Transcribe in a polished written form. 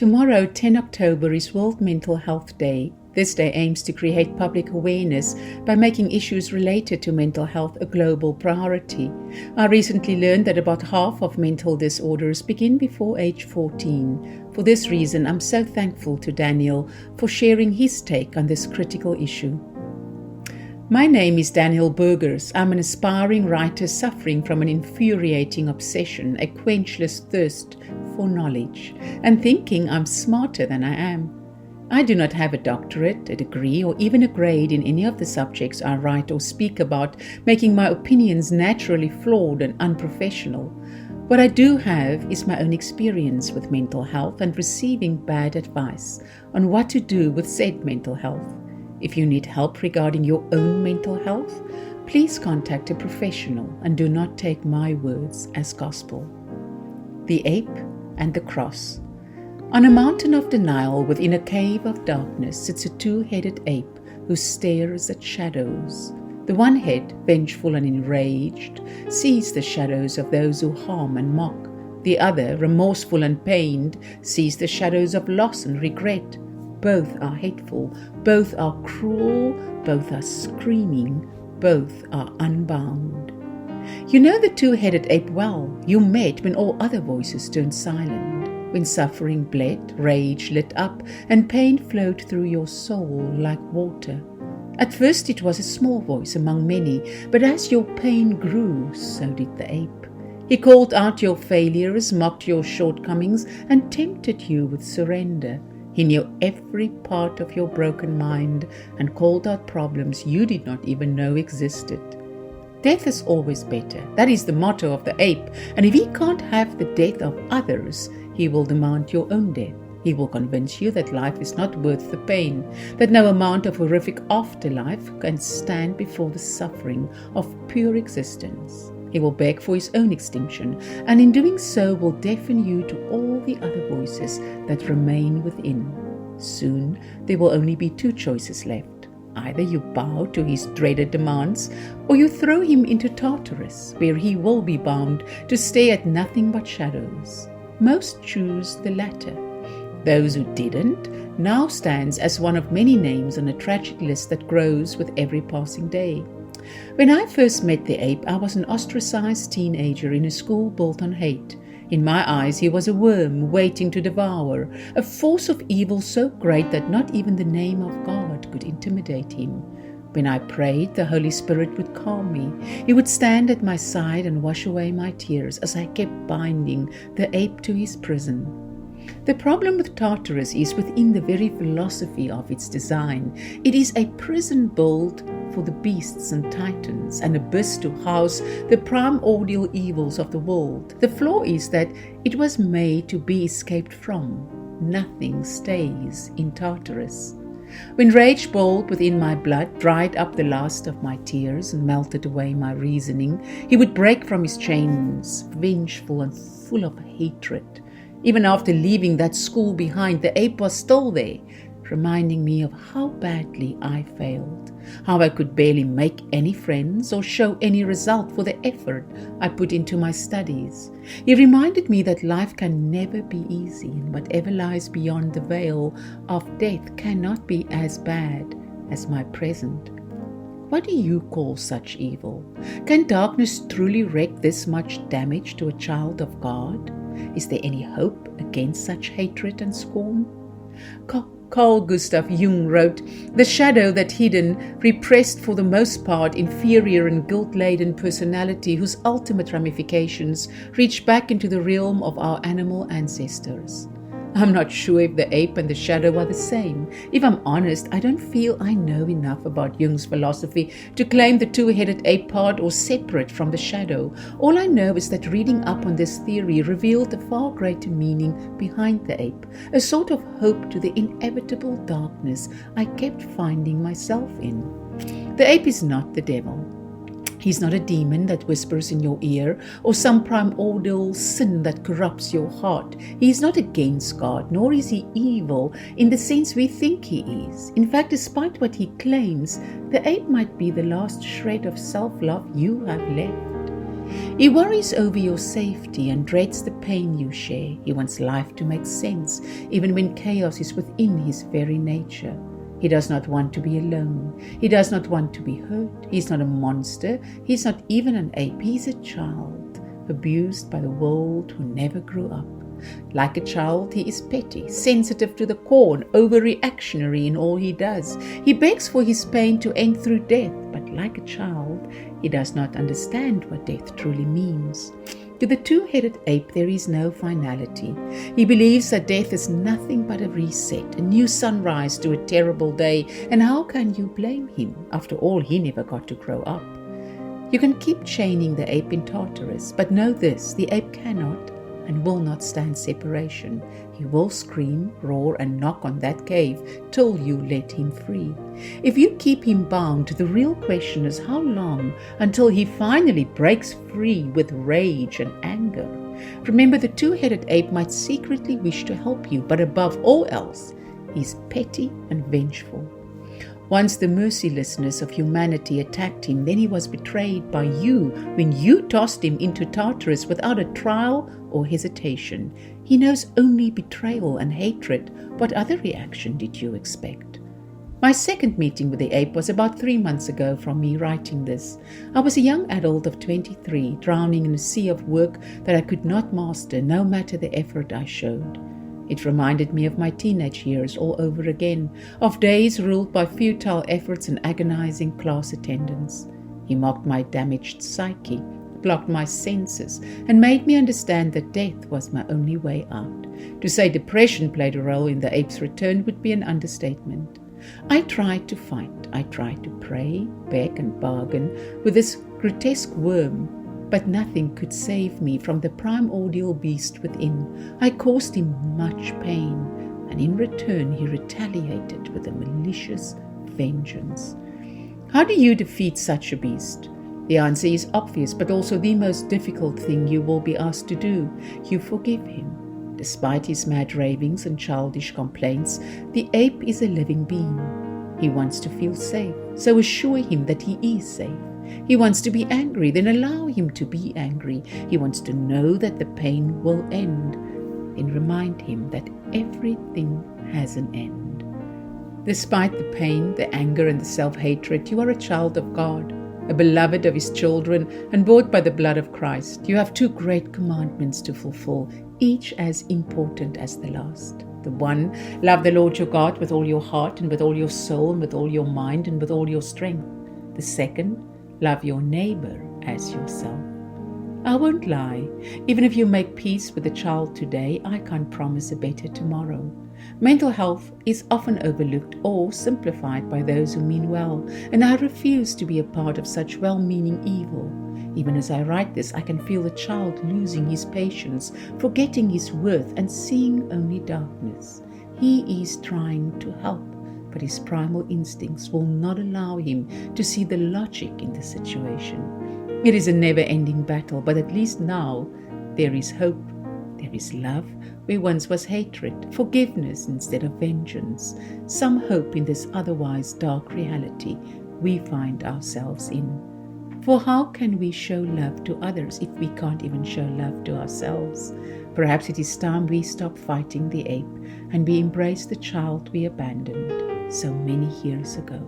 Tomorrow, 10 October, is World Mental Health Day. This day aims to create public awareness by making issues related to mental health a global priority. I recently learned that about half of mental disorders begin before age 14. For this reason, I'm so thankful to Daniel for sharing his take on this critical issue. My name is Daniel Burgers. I'm an aspiring writer suffering from an infuriating obsession, a quenchless thirst for knowledge, and thinking I'm smarter than I am. I do not have a doctorate, a degree, or even a grade in any of the subjects I write or speak about, making my opinions naturally flawed and unprofessional. What I do have is my own experience with mental health and receiving bad advice on what to do with said mental health. If you need help regarding your own mental health, please contact a professional and do not take my words as gospel. The Ape and the Cross. On a mountain of denial within a cave of darkness sits a two-headed ape who stares at shadows. The one head, vengeful and enraged, sees the shadows of those who harm and mock. The other, remorseful and pained, sees the shadows of loss and regret. Both are hateful, both are cruel, both are screaming, both are unbound. You know the two-headed ape well. You met when all other voices turned silent, when suffering bled, rage lit up, and pain flowed through your soul like water. At first it was a small voice among many, but as your pain grew, so did the ape. He called out your failures, mocked your shortcomings, and tempted you with surrender. He knew every part of your broken mind and called out problems you did not even know existed. Death is always better. That is the motto of the ape. And if he can't have the death of others, he will demand your own death. He will convince you that life is not worth the pain, that no amount of horrific afterlife can stand before the suffering of pure existence. He will beg for his own extinction, and in doing so will deafen you to all the other voices that remain within. Soon there will only be two choices left. Either you bow to his dreaded demands, or you throw him into Tartarus, where he will be bound to stay at nothing but shadows. Most choose the latter. Those who didn't now stands as one of many names on a tragic list that grows with every passing day. When I first met the ape, I was an ostracized teenager in a school built on hate. In my eyes, he was a worm waiting to devour, a force of evil so great that not even the name of God could intimidate him. When I prayed, the Holy Spirit would calm me. He would stand at my side and wash away my tears as I kept binding the ape to his prison. The problem with Tartarus is within the very philosophy of its design. It is a prison built for the beasts and titans, an abyss to house the primordial evils of the world. The flaw is that it was made to be escaped from. Nothing stays in Tartarus. When rage boiled within my blood, dried up the last of my tears and melted away my reasoning, he would break from his chains, vengeful and full of hatred. Even after leaving that school behind, the ape was still there, reminding me of how badly I failed, how I could barely make any friends or show any result for the effort I put into my studies. He reminded me that life can never be easy, and whatever lies beyond the veil of death cannot be as bad as my present. What do you call such evil? Can darkness truly wreak this much damage to a child of God? Is there any hope against such hatred and scorn? Carl Gustav Jung wrote, "The shadow that hidden, repressed for the most part, inferior and guilt-laden personality whose ultimate ramifications reach back into the realm of our animal ancestors." I'm not sure if the ape and the shadow are the same. If I'm honest, I don't feel I know enough about Jung's philosophy to claim the two-headed ape part or separate from the shadow. All I know is that reading up on this theory revealed a far greater meaning behind the ape, a sort of hope to the inevitable darkness I kept finding myself in. The ape is not the devil. He's not a demon that whispers in your ear or some primordial sin that corrupts your heart. He is not against God, nor is he evil in the sense we think he is. In fact, despite what he claims, the ape might be the last shred of self-love you have left. He worries over your safety and dreads the pain you share. He wants life to make sense, even when chaos is within his very nature. He does not want to be alone. He does not want to be hurt. He's not a monster. He's not even an ape. He's a child, abused by the world, who never grew up. Like a child, he is petty, sensitive to the core, and overreactionary in all he does. He begs for his pain to end through death, but like a child, he does not understand what death truly means. To the two-headed ape, there is no finality. He believes that death is nothing but a reset, a new sunrise to a terrible day, and how can you blame him? After all, he never got to grow up. You can keep chaining the ape in Tartarus, but know this, the ape cannot and will not stand separation. He will scream, roar, and knock on that cave till you let him free. If you keep him bound, the real question is how long until he finally breaks free with rage and anger. Remember, the two-headed ape might secretly wish to help you, but above all else, he's petty and vengeful. Once the mercilessness of humanity attacked him, then he was betrayed by you when you tossed him into Tartarus without a trial or hesitation. He knows only betrayal and hatred. What other reaction did you expect? My second meeting with the ape was about 3 months ago from me writing this. I was a young adult of 23, drowning in a sea of work that I could not master, no matter the effort I showed. It reminded me of my teenage years all over again, of days ruled by futile efforts and agonizing class attendance. He mocked my damaged psyche, blocked my senses, and made me understand that death was my only way out. To say depression played a role in the ape's return would be an understatement. I tried to fight. I tried to pray, beg, and bargain with this grotesque worm, but nothing could save me from the primordial beast within. I caused him much pain, and in return he retaliated with a malicious vengeance. How do you defeat such a beast? The answer is obvious, but also the most difficult thing you will be asked to do. You forgive him. Despite his mad ravings and childish complaints, the ape is a living being. He wants to feel safe, so assure him that he is safe. He wants to be angry, then allow him to be angry. He wants to know that the pain will end, then remind him that everything has an end. Despite the pain, the anger, and the self-hatred, you are a child of God, a beloved of his children, and bought by the blood of Christ. You have 2 great commandments to fulfill, each as important as the last. The one, love the Lord your God with all your heart and with all your soul and with all your mind and with all your strength. The second, love your neighbor as yourself. I won't lie. Even if you make peace with a child today, I can't promise a better tomorrow. Mental health is often overlooked or simplified by those who mean well, and I refuse to be a part of such well-meaning evil. Even as I write this, I can feel the child losing his patience, forgetting his worth, and seeing only darkness. He is trying to help, but his primal instincts will not allow him to see the logic in the situation. It is a never-ending battle, but at least now there is hope. There is love where once was hatred, forgiveness instead of vengeance, some hope in this otherwise dark reality we find ourselves in. For how can we show love to others if we can't even show love to ourselves? Perhaps it is time we stop fighting the ape and we embrace the child we abandoned so many years ago.